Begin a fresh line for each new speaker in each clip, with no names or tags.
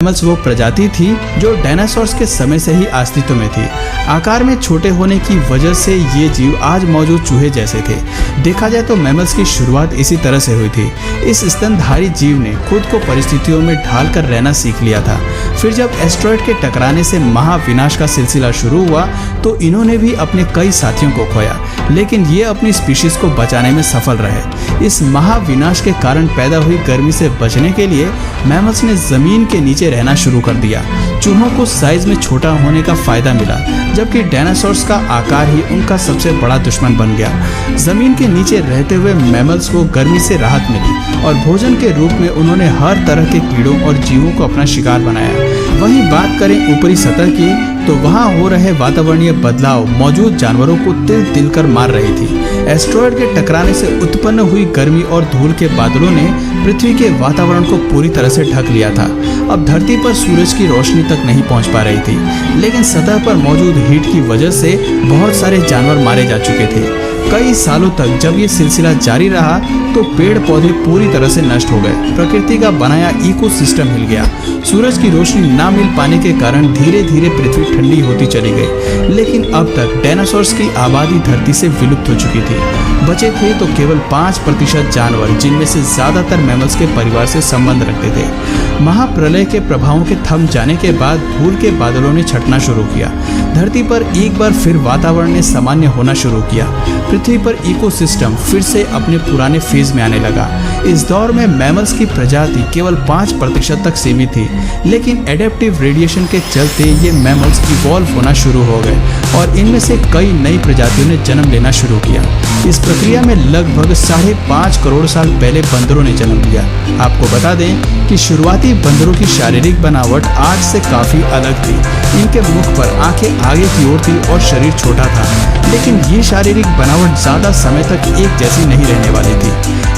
Mammals वो प्रजाति थी जो डायनासोर्स के समय से ही अस्तित्व में थी। आकार में छोटे होने की वजह से ये जीव आज मौजूद चूहे जैसे थे। देखा जाए तो मैमल्स की शुरुआत इसी तरह से हुई थी। इस स्तनधारी जीव ने खुद को परिस्थितियों में ढाल कर रहना सीख लिया था। फिर जब एस्टेरॉयड के टकराने से महाविनाश का सिलसिला शुरू हुआ तो इन्होंने भी अपने कई साथियों को खोया, लेकिन ये अपनी स्पीशीज को बचाने में सफल रहे। इस महाविनाश के कारण पैदा हुई गर्मी से बचने के लिए मैमल्स ने जमीन के नीचे रहना शुरू कर दिया। चूहों को साइज में छोटा होने का फायदा मिला, जबकि डायनासोर्स का आकार ही उनका सबसे बड़ा दुश्मन बन गया। जमीन के नीचे रहते हुए मैमल्स को गर्मी से राहत मिली और भोजन के रूप में उन्होंने हर तरह के कीड़ों और जीवों को अपना शिकार बनाया। वहीं बात करें ऊपरी सतह की, तो वहाँ हो रहे वातावरणीय बदलाव मौजूद जानवरों को तिल तिल कर मार रही थी। एस्टेरॉयड के टकराने से उत्पन्न हुई गर्मी और धूल के बादलों ने पृथ्वी के वातावरण को पूरी तरह से ढक लिया था। अब धरती पर सूरज की रोशनी तक नहीं पहुंच पा रही थी, लेकिन सतह पर मौजूद हीट की वजह से बहुत सारे जानवर मारे जा चुके थे। कई सालों तक जब ये सिलसिला जारी रहा तो पेड़ पौधे पूरी तरह से नष्ट हो गए। प्रकृति का बनाया इकोसिस्टम हिल गया। सूरज की रोशनी ना मिल पाने के कारण धीरे धीरे पृथ्वी ठंडी होती चली गई। लेकिन अब तक डायनासोर्स की आबादी धरती से विलुप्त हो चुकी थी। बचे थे तो केवल 5% जानवर, जिनमें से ज्यादातर मैमल्स के परिवार से संबंध रखते थे। महाप्रलय के प्रभावों के थम जाने के बाद धूल के बादलों ने छटना शुरू किया। धरती पर एक बार फिर वातावरण ने सामान्य होना शुरू किया। पृथ्वी पर इकोसिस्टम फिर से अपने पुराने फेज में आने लगा। इस दौर में मैमल्स की प्रजाति केवल 5% तक सीमित थी, लेकिन एडेप्टिव रेडिएशन के चलते ये मैमल्स इवॉल्व होना शुरू हो गए और इनमें से कई नई प्रजातियों ने जन्म लेना शुरू किया। इस प्रक्रिया में लगभग 5.5 करोड़ साल पहले बंदरों ने जन्म लिया। आपको बता दें कि शुरुआती बंदरों की शारीरिक बनावट आज से काफी अलग थी। इनके मुख पर आंखें आगे की ओर थी और शरीर छोटा था, लेकिन ये शारीरिक बनावट ज्यादा समय तक एक जैसी नहीं रहने वाली थी।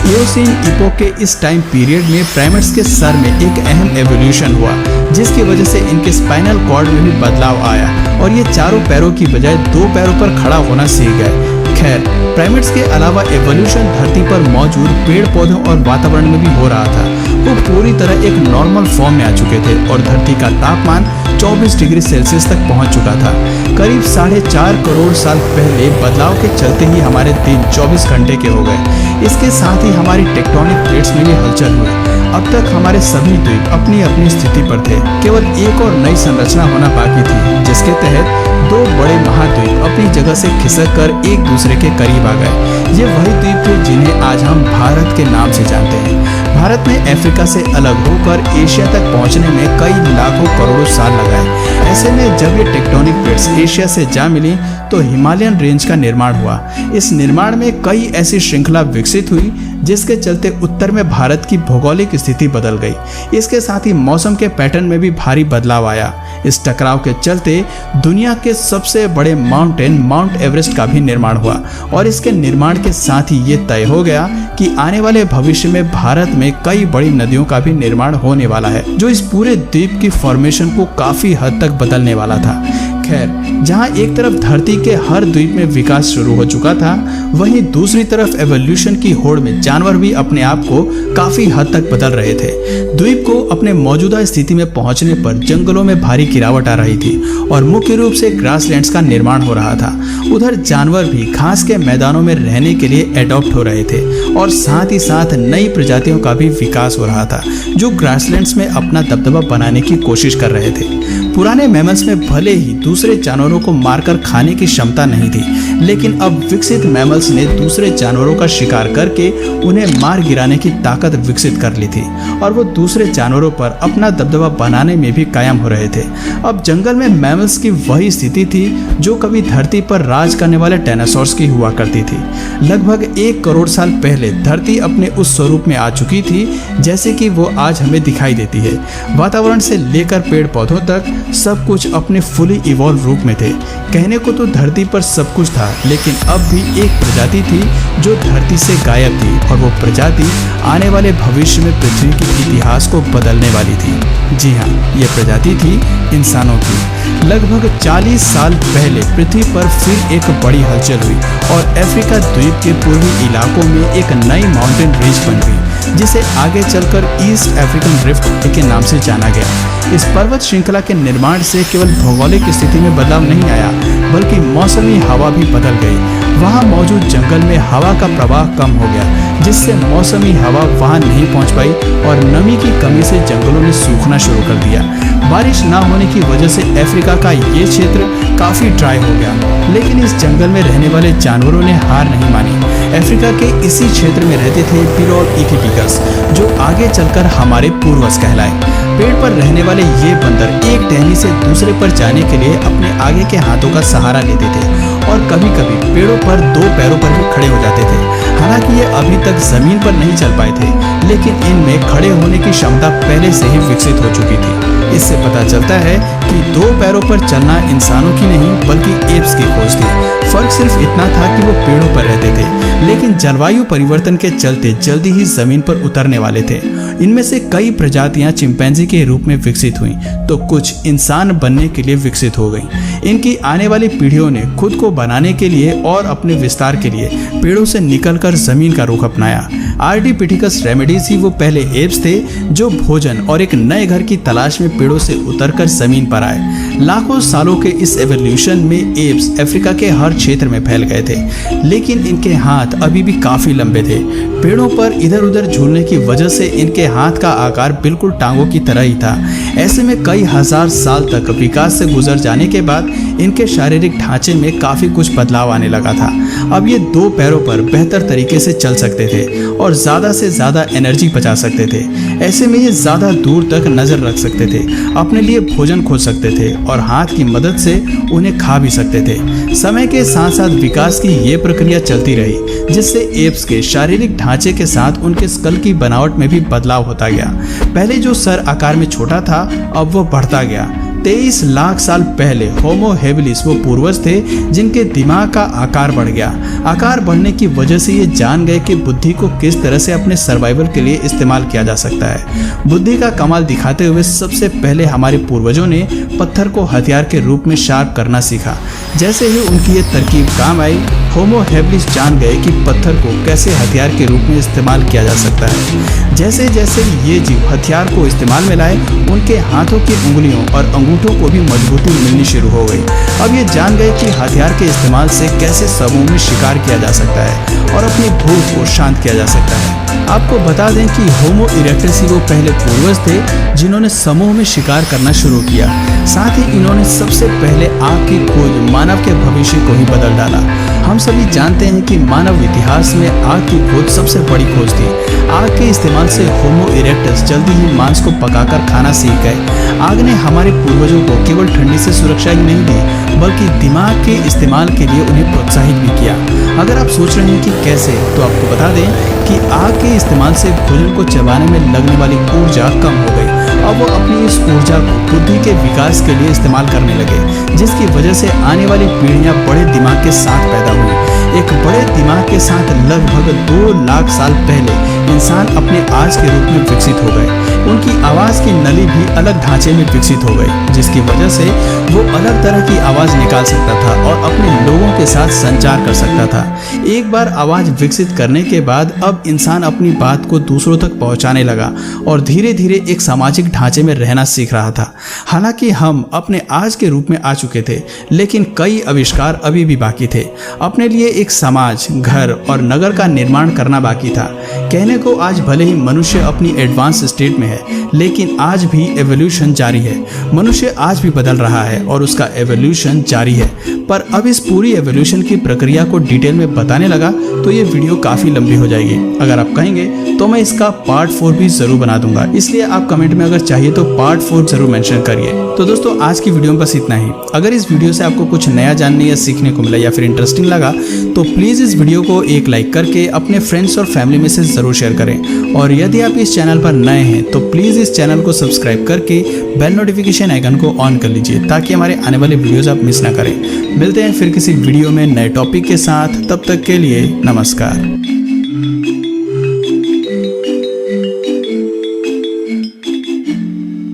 इयोसीन इपोक के इस टाइम पीरियड में प्राइमेट्स के सर में एक अहम एवोल्यूशन हुआ, जिसकी वजह से इनके स्पाइनल कॉर्ड में भी बदलाव आया और ये चारों पैरों की बजाय 2 पैरों पर खड़ा होना सीख गए। खैर, प्राइमेट्स के अलावा एवोल्यूशन धरती पर मौजूद पेड़ पौधों और वातावरण में भी हो रहा था। वो पूरी तरह एक नॉर्मल फॉर्म में आ चुके थे और धरती का तापमान 24 डिग्री सेल्सियस तक पहुंच चुका था। करीब 4.5 करोड़ साल पहले बदलाव के चलते ही हमारे दिन 24 घंटे के हो गए। इसके साथ ही हमारी टेक्टोनिक प्लेट्स में भी हलचल हुई। अब तक हमारे सभी द्वीप अपनी अपनी स्थिति पर थे। केवल एक और नई संरचना होना बाकी थी, जिसके तहत 2 बड़े महाद्वीप अपनी जगह से खिसक कर एक दूसरे के करीब आ गए। ये वही द्वीप थे जिन्हें आज हम भारत के नाम से जानते हैं। भारत ने अफ्रीका से अलग होकर एशिया तक पहुंचने में कई लाखों करोड़ों साल लगाए। ऐसे में जब ये टेक्टोनिक प्लेट्स एशिया से जा मिली तो हिमालयन रेंज का निर्माण हुआ। इस निर्माण में कई ऐसी श्रृंखला विकसित हुई जिसके चलते उत्तर में भारत की भौगोलिक स्थिति बदल गई। इसके साथ ही मौसम के पैटर्न में भी भारी बदलाव आया। इस टकराव के चलते दुनिया के सबसे बड़े माउंटेन माउंट एवरेस्ट का भी निर्माण हुआ और इसके निर्माण के साथ ही ये तय हो गया कि आने वाले भविष्य में भारत में कई बड़ी नदियों का भी निर्माण होने वाला है, जो इस पूरे द्वीप की फॉर्मेशन को काफी हद तक बदलने वाला था। खैर, जहां एक तरफ धरती के हर द्वीप में विकास शुरू हो चुका था, वहीं दूसरी तरफ एवोल्यूशन की होड़ में जानवर भी अपने आप को काफी हद तक बदल रहे थे। द्वीप को अपने मौजूदा स्थिति में पहुंचने पर जंगलों में भारी गिरावट आ रही थी और मुख्य रूप से ग्रासलैंड्स का निर्माण हो रहा था। उधर जानवर भी घास के मैदानों में रहने के लिए एडॉप्ट हो रहे थे और साथ ही साथ नई प्रजातियों का भी विकास हो रहा था, जो ग्रासलैंड्स में अपना दबदबा बनाने की कोशिश कर रहे थे। पुराने मैमल्स में भले ही दूसरे जानवरों को मारकर खाने की क्षमता नहीं थी, लेकिन अब विकसित मैमल्स ने दूसरे जानवरों का शिकार करके उन्हें मार गिराने की ताकत विकसित कर ली थी और वो दूसरे जानवरों पर अपना दबदबा बनाने में भी कायम हो रहे थे। अब जंगल में मैमल्स की वही स्थिति थी जो कभी धरती पर राज करने वाले डायनासोर्स की हुआ करती थी। लगभग 1 करोड़ साल पहले धरती अपने उस स्वरूप में आ चुकी थी जैसे कि वो आज हमें दिखाई देती है। वातावरण से लेकर पेड़ पौधों तक सब कुछ अपने फुली इवॉल्व रूप में थे। कहने को तो धरती पर सब कुछ था, लेकिन अब भी एक प्रजाति थी जो धरती से गायब थी और वो प्रजाति आने वाले भविष्य में पृथ्वी के इतिहास को बदलने वाली थी। जी हाँ, ये प्रजाति थी इंसानों की। लगभग 40 साल पहले पृथ्वी पर फिर एक बड़ी हलचल हुई और अफ्रीका द्वीप के पूर्वी इलाकों में एक नई माउंटेन रेंज बन गई। जिसे आगे चलकर ईस्ट अफ्रीकन रिफ्ट के नाम से जाना गया। इस पर्वत श्रृंखला के निर्माण से केवल भौगोलिक स्थिति में बदलाव नहीं आया, बल्कि मौसमी हवा भी बदल गई। वहाँ मौजूद जंगल में हवा का प्रवाह कम हो गया, जिससे मौसमी हवा वहाँ नहीं पहुँच पाई और नमी की कमी से जंगलों ने सूखना शुरू कर दिया। बारिश न होने की वजह से अफ्रीका का ये क्षेत्र काफी ड्राई हो गया, लेकिन इस जंगल में रहने वाले जानवरों ने हार नहीं मानी। अफ्रीका के इसी क्षेत्र में रहते थे बिरॉल इथियोपिकस, जो आगे चलकर हमारे पूर्वज कहलाए। पेड़ पर रहने वाले ये बंदर एक टहनी से दूसरे पर जाने के लिए अपने आगे के हाथों का सहारा लेते थे और कभी कभी पेड़ों पर दो पैरों पर भी खड़े हो जाते थे। हालांकि ये अभी तक जमीन पर नहीं चल पाए थे, लेकिन इनमें खड़े होने की क्षमता पहले से ही विकसित हो चुकी थी। इससे पता चलता है कि दो पैरों पर चलना इंसानों की नहीं बल्कि एप्स की खोज थी। फर्क सिर्फ इतना था कि वो पेड़ों पर रहते थे, लेकिन जलवायु परिवर्तन के चलते जल्दी ही जमीन पर उतरने वाले थे। इनमें से कई प्रजातियां चिंपैंजी के रूप में विकसित हुईं, तो कुछ इंसान बनने के लिए विकसित हो गईं। इनकी आने वाली पीढ़ियों ने खुद को बनाने के लिए और अपने विस्तार के लिए पेड़ों से निकलकर जमीन का रुख अपनाया। आर्डिपिथिकस रेमेडिस ही वो पहले एप्स थे जो भोजन और एक नए घर की तलाश में पेड़ों से उतरकर जमीन पर आए। लाखों सालों के इस एवोल्यूशन में एप्स अफ्रीका के हर क्षेत्र में फैल गए थे, लेकिन इनके हाथ अभी भी काफी लंबे थे। पेड़ों पर इधर उधर झूलने की वजह से इनके हाथ का आकार बिल्कुल टांगों की तरह ही था। ऐसे में कई हजार साल तक विकास से गुजर जाने के बाद इनके शारीरिक ढांचे में काफी कुछ बदलाव आने लगा था। अब ये दो पैरों पर बेहतर तरीके से चल सकते थे और ज्यादा से ज्यादा एनर्जी बचा सकते थे। ऐसे में ये ज्यादा दूर तक नजर रख सकते थे, अपने लिए भोजन खोज सकते थे और हाथ की मदद से उन्हें खा भी सकते थे। समय के साथ साथ विकास की ये प्रक्रिया चलती रही, जिससे एप्स के शारीरिक ढांचे के साथ उनके स्कल की बनावट में भी बदलाव होता गया। पहले जो सर आकार में छोटा था, अब वो बढ़ता गया। 23 लाख साल पहले होमो हेबिलिस वो पूर्वज थे जिनके दिमाग का आकार बढ़ गया। आकार बढ़ने की वजह से ये जान गए कि बुद्धि को किस तरह से अपने सर्वाइवल के लिए इस्तेमाल किया जा सकता है। बुद्धि का कमाल दिखाते हुए सबसे पहले हमारे पूर्वजों ने पत्थर को हथियार के रूप में शार्प करना सीखा। जैसे ही उनकी ये तरकीब काम आई, होमो हेबिलिस जान गए कि पत्थर को कैसे हथियार के रूप में इस्तेमाल किया जा सकता है। जैसे जैसे ये जीव हथियार को इस्तेमाल में लाए, उनके हाथों की उंगलियों और अंगूठों को भी मजबूती मिलनी शुरू हो गई। अब ये जान गए कि हथियार के इस्तेमाल से कैसे समूह में शिकार किया जा सकता है और अपनी भूख को शांत किया जा सकता है। आपको बता दें कि होमो इरेक्टस ही वो पहले पूर्वज थे जिन्होंने समूह में शिकार करना शुरू किया। साथ ही इन्होंने सबसे पहले आग की खोज मानव के भविष्य को ही बदल डाला। हम सभी जानते हैं कि मानव इतिहास में आग की खोज सबसे बड़ी खोज थी। आग के इस्तेमाल से होमो इरेक्टस जल्दी ही मांस को पकाकर खाना सीख गए। आग ने हमारे पूर्वजों को केवल ठंडी से सुरक्षा ही नहीं दी, बल्कि दिमाग के इस्तेमाल के लिए उन्हें प्रोत्साहित भी किया। अगर आप सोच रहे हैं कि कैसे, तो आपको बता दें कि आग के इस्तेमाल से भोजन को चबाने में लगने वाली ऊर्जा कम हो गई। अब वो अपनी इस ऊर्जा को बुद्धि के विकास के लिए इस्तेमाल करने लगे, जिसकी वजह से आने वाली पीढ़ियां बड़े दिमाग के साथ पैदा हुई। एक बड़े दिमाग के साथ लगभग 2 लाख साल पहले इंसान अपने आज के रूप में विकसित हो गए। उनकी आवाज की नली भी अलग ढांचे में विकसित हो गई, जिसकी वजह से वो अलग तरह की आवाज निकाल सकता था और अपने लोगों के साथ संचार कर सकता था। एक बार आवाज विकसित करने के बाद अब इंसान अपनी बात को दूसरों तक पहुंचाने लगा और धीरे धीरे एक सामाजिक ढांचे में रहना सीख रहा था। हालांकि हम अपने आज के रूप में आ चुके थे, लेकिन कई आविष्कार अभी भी बाकी थे। अपने लिए एक समाज, घर और नगर का निर्माण करना बाकी था। कहने को आज भले ही मनुष्य अपनी एडवांस स्टेट में है, लेकिन आज भी एवोल्यूशन जारी है। मनुष्य आज भी बदल रहा है और उसका एवोल्यूशन जारी है। पर अब इस पूरी एवोल्यूशन की प्रक्रिया को डिटेल में बताने लगा तो ये वीडियो काफी लंबी हो जाएगी। अगर आप कहेंगे तो मैं इसका पार्ट 4 भी जरूर बना दूंगा, इसलिए आप कमेंट में अगर चाहिए तो पार्ट 4 जरूर मेंशन करिए। तो दोस्तों, आज की वीडियो में बस इतना ही। अगर इस वीडियो से आपको कुछ नया जानने या सीखने को मिला या फिर इंटरेस्टिंग लगा तो प्लीज इस वीडियो को एक लाइक करके अपने फ्रेंड्स और फैमिली में से जरूर शेयर करें। और यदि आप इस चैनल पर नए हैं तो प्लीज इस चैनल को सब्सक्राइब करके बेल नोटिफिकेशन आइकन को ऑन कर लीजिए, ताकि हमारे आने वाले वीडियोस आप मिस ना करें। मिलते हैं फिर किसी वीडियो में नए टॉपिक के साथ, तब तक के लिए नमस्कार।